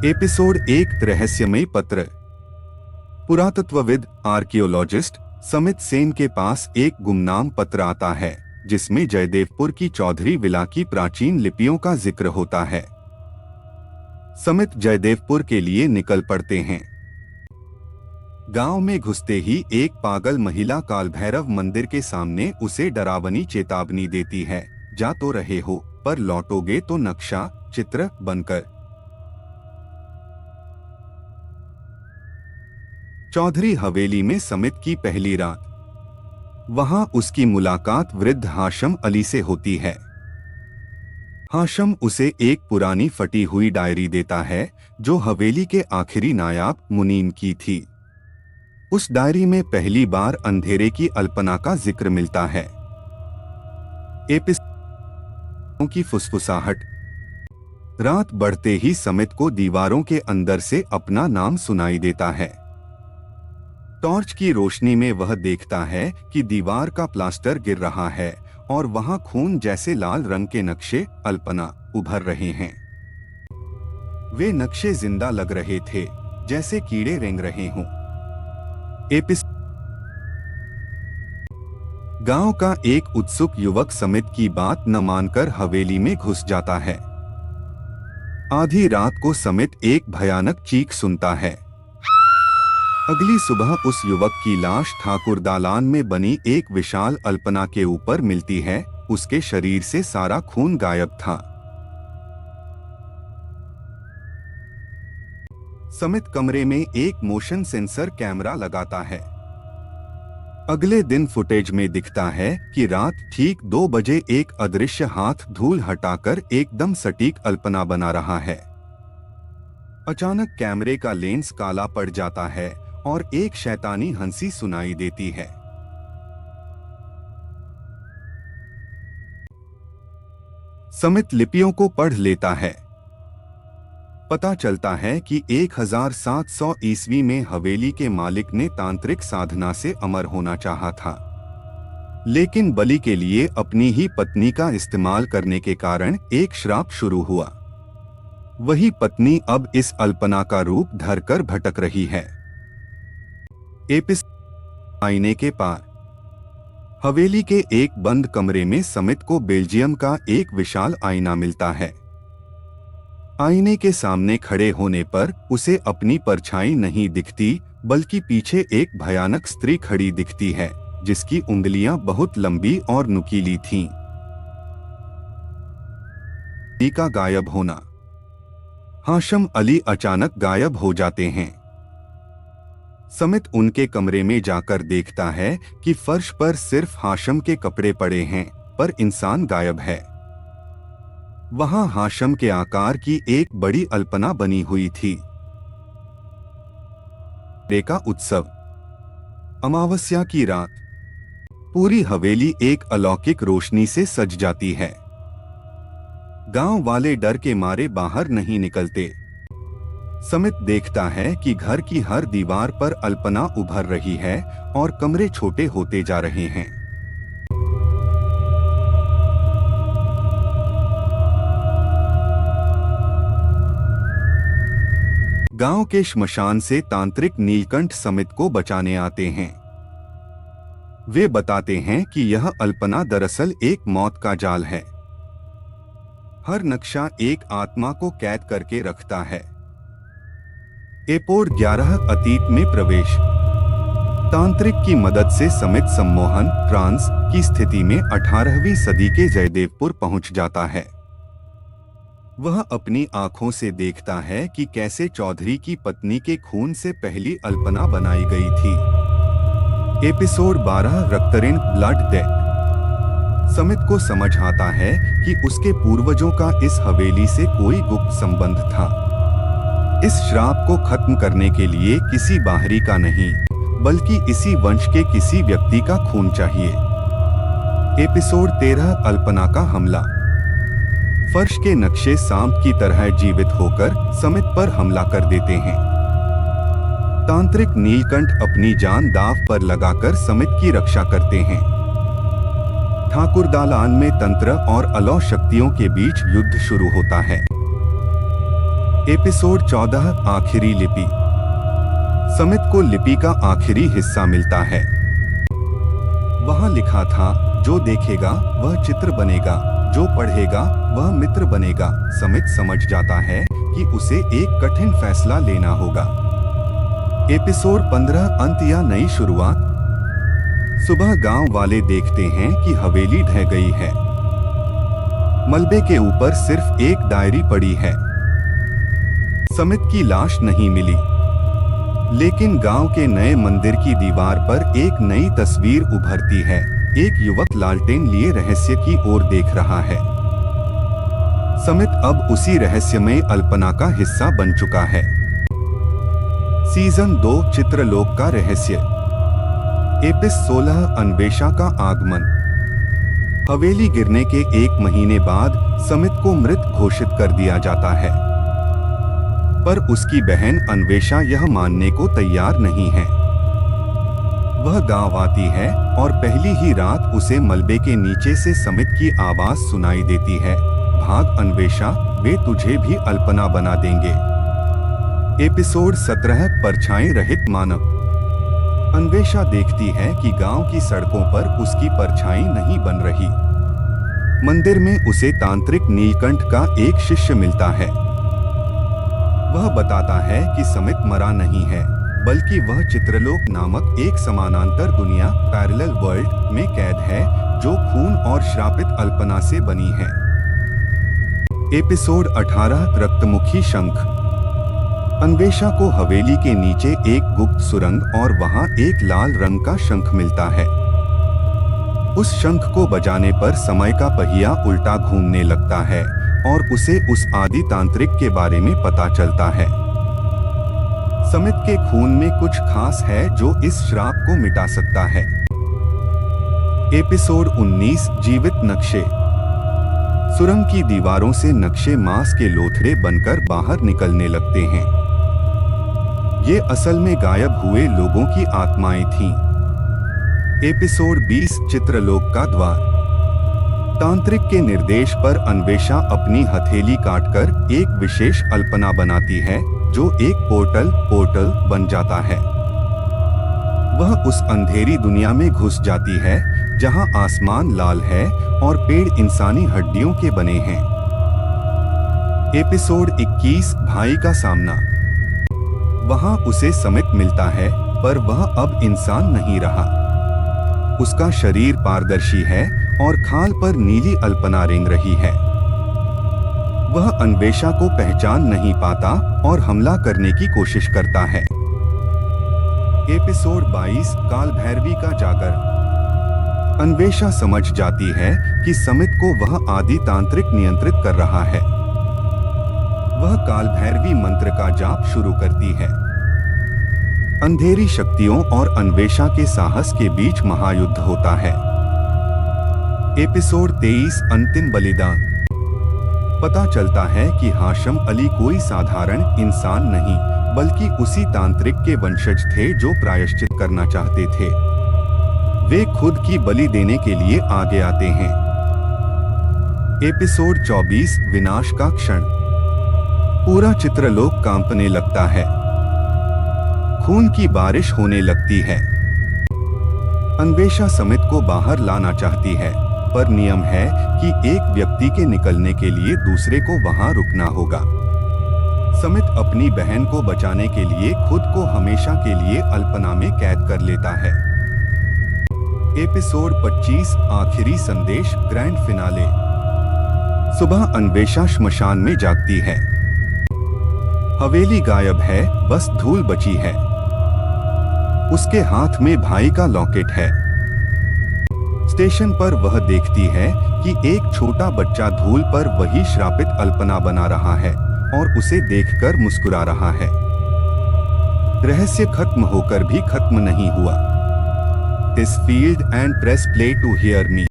Episode 1 रहस्यमय पत्र। पुरातत्वविद archaeologist समित सेन के पास एक गुमनाम पत्र आता है जिसमें जयदेवपुर की चौधरी विला की प्राचीन लिपियों का जिक्र होता है। समित जयदेवपुर के लिए निकल पड़ते हैं। गांव में घुसते ही एक पागल महिला कालभैरव मंदिर के सामने उसे डरावनी चेतावनी देती है, जा तो रहे हो पर लौटोगे तो नक्शा चित्र बनकर। चौधरी हवेली में समित की पहली रात। वहां उसकी मुलाकात वृद्ध हाशम अली से होती है। हाशम उसे एक पुरानी फटी हुई डायरी देता है जो हवेली के आखिरी नायाब मुनीम की थी। उस डायरी में पहली बार अंधेरे की अल्पना का जिक्र मिलता है। एपिसोड की फुसफुसाहट। रात बढ़ते ही समित को दीवारों के अंदर से अपना नाम सुनाई देता है। टॉर्च की रोशनी में वह देखता है कि दीवार का प्लास्टर गिर रहा है और वहां खून जैसे लाल रंग के नक्शे अल्पना उभर रहे हैं। वे नक्शे जिंदा लग रहे थे, जैसे कीड़े रेंग रहे हों। गांव का एक उत्सुक युवक समित की बात न मानकर हवेली में घुस जाता है। आधी रात को समित एक भयानक चीख सुनता है। अगली सुबह उस युवक की लाश ठाकुर दालान में बनी एक विशाल अल्पना के ऊपर मिलती है। उसके शरीर से सारा खून गायब था। समित कमरे में एक मोशन सेंसर कैमरा लगाता है। अगले दिन फुटेज में दिखता है कि रात ठीक 2 बजे एक अदृश्य हाथ धूल हटाकर एकदम सटीक अल्पना बना रहा है। अचानक कैमरे का लेंस काला पड़ जाता है और एक शैतानी हंसी सुनाई देती है। समित लिपियों को पढ़ लेता है। पता चलता है कि 1700 ईस्वी में हवेली के मालिक ने तांत्रिक साधना से अमर होना चाहा था, लेकिन बलि के लिए अपनी ही पत्नी का इस्तेमाल करने के कारण एक श्राप शुरू हुआ। वही पत्नी अब इस अल्पना का रूप धरकर भटक रही है। आईने के पार। हवेली के एक बंद कमरे में समित को बेल्जियम का एक विशाल आईना मिलता है। आईने के सामने खड़े होने पर उसे अपनी परछाई नहीं दिखती, बल्कि पीछे एक भयानक स्त्री खड़ी दिखती है जिसकी उंगलियां बहुत लंबी और नुकीली थीं। का गायब होना। हाशम अली अचानक गायब हो जाते हैं। समित उनके कमरे में जाकर देखता है कि फर्श पर सिर्फ हाशम के कपड़े पड़े हैं, पर इंसान गायब है। वहां हाशम के आकार की एक बड़ी अल्पना बनी हुई थी। का उत्सव। अमावस्या की रात। पूरी हवेली एक अलौकिक रोशनी से सज जाती है। गांव वाले डर के मारे बाहर नहीं निकलते। समित देखता है कि घर की हर दीवार पर अल्पना उभर रही है और कमरे छोटे होते जा रहे हैं। गांव के श्मशान से तांत्रिक नीलकंठ समित को बचाने आते हैं। वे बताते हैं कि यह अल्पना दरअसल एक मौत का जाल है। हर नक्शा एक आत्मा को कैद करके रखता है। एपिसोड 11 अतीत में प्रवेश। तांत्रिक की मदद से समित सम्मोहन ट्रांस की स्थिति में 18वीं सदी के जयदेवपुर पहुंच जाता है। वह अपनी आंखों से देखता है कि कैसे चौधरी की पत्नी के खून से पहली अल्पना बनाई गई थी। Episode 12 Raktarin blood debt. Samit को समझ आता है कि उसके पूर्वजों का इस हवेली से कोई गुप्त संबंध था। इस श्राप को खत्म करने के लिए किसी बाहरी का नहीं, बल्कि इसी वंश के किसी व्यक्ति का खून चाहिए। एपिसोड 13 अल्पना का हमला। फर्श के नक्शे सांप की तरह जीवित होकर समित पर हमला कर देते हैं। तांत्रिक नीलकंठ अपनी जान दांव पर लगाकर समित की रक्षा करते हैं। ठाकुर दालान में तंत्र और अलौह शक्तियों के बीच युद्ध शुरू होता है। एपिसोड 14 आखिरी लिपि। समित को लिपि का आखिरी हिस्सा मिलता है। वहां लिखा था, जो देखेगा वह चित्र बनेगा, जो पढ़ेगा वह मित्र बनेगा। समित समझ जाता है कि उसे एक कठिन फैसला लेना होगा। एपिसोड 15 अंत या नई शुरुआत। सुबह गांव वाले देखते हैं कि हवेली ढह गई है। मलबे के ऊपर सिर्फ एक डायरी पड़ी है। समित की लाश नहीं मिली, लेकिन गांव के नए मंदिर की दीवार पर एक नई तस्वीर उभरती है। एक युवक लालटेन लिए रहस्य की ओर देख रहा है। समित अब उसी रहस्यमय अल्पना का हिस्सा बन चुका है। सीजन 2 चित्रलोक का रहस्य। एपिसोड 16 अन्वेषा का आगमन। हवेली गिरने के 1 महीने बाद समित को मृत घोषित कर दिया जाता है, पर उसकी बहन अन्वेषा यह मानने को तैयार नहीं है। वह गांव आती है और पहली ही रात उसे मलबे के नीचे से समित की आवाज सुनाई देती है, भाग अन्वेषा, वे तुझे भी अल्पना बना देंगे। एपिसोड 17 परछाई रहित मानव। अन्वेषा देखती है कि गांव की सड़कों पर उसकी परछाई नहीं बन रही। मंदिर में उसे तांत्रिक नीलकंठ का एक शिष्य मिलता है। वह बताता है कि समित मरा नहीं है, बल्कि वह चित्रलोक नामक एक समानांतर दुनिया पैरेलल वर्ल्ड में कैद है, जो खून और श्रापित अल्पना से बनी है। एपिसोड 18 रक्तमुखी शंख। अन्वेषा को हवेली के नीचे एक गुप्त सुरंग और वहां एक लाल रंग का शंख मिलता है। उस शंख को बजाने पर समय का पहिया उल्टा घूमने लगता है और उसे उस आदि तांत्रिक के बारे में पता चलता है। समित के खून में कुछ खास है जो इस श्राप को मिटा सकता है। एपिसोड 19 जीवित नक्शे। सुरंग की दीवारों से नक्शे मांस के लोथड़े बनकर बाहर निकलने लगते हैं। ये असल में गायब हुए लोगों की आत्माएं थीं। एपिसोड 20 चित्रलोक का द्वार। तांत्रिक के निर्देश पर अन्वेषा अपनी हथेली काटकर एक विशेष अल्पना बनाती है, जो एक पोर्टल बन जाता है। वह उस अंधेरी दुनिया में घुस जाती है जहां आसमान लाल है और पेड़ इंसानी हड्डियों के बने हैं। एपिसोड 21 भाई का सामना। वहां उसे समित मिलता है, पर वह अब इंसान नहीं रहा। उसका शरीर पारदर्शी है और खाल पर नीली अल्पना रेंग रही है। वह अन्वेषा को पहचान नहीं पाता और हमला करने की कोशिश करता है। एपिसोड 22 काल भैरवी का जागर। अन्वेषा समझ जाती है कि समित को वह आदि तांत्रिक नियंत्रित कर रहा है। वह काल भैरवी मंत्र का जाप शुरू करती है। अंधेरी शक्तियों और अन्वेषा के साहस के बीच महायुद्ध होता है। एपिसोड 23 अंतिम बलिदान। पता चलता है कि हाशम अली कोई साधारण इंसान नहीं, बल्कि उसी तांत्रिक के वंशज थे जो प्रायश्चित करना चाहते थे। वे खुद की बलि देने के लिए आगे आते हैं। एपिसोड 24 विनाश का क्षण। पूरा चित्रलोक कांपने लगता है। खून की बारिश होने लगती है। अन्वेषा समित को बाहर लाना चाहती है, पर नियम है कि एक व्यक्ति के निकलने के लिए दूसरे को वहां रुकना होगा। समित अपनी बहन को बचाने के लिए खुद को हमेशा के लिए अल्पना में कैद कर लेता है। एपिसोड 25 आखिरी संदेश ग्रैंड फिनाले। सुबह अन्वेषा श्मशान में जागती है। हवेली गायब है, बस धूल बची है। उसके हाथ में भाई का लॉकेट है। स्टेशन पर वह देखती है कि एक छोटा बच्चा धूल पर वही श्रापित अल्पना बना रहा है और उसे देखकर मुस्कुरा रहा है। रहस्य खत्म होकर भी खत्म नहीं हुआ। This field and press play to hear me.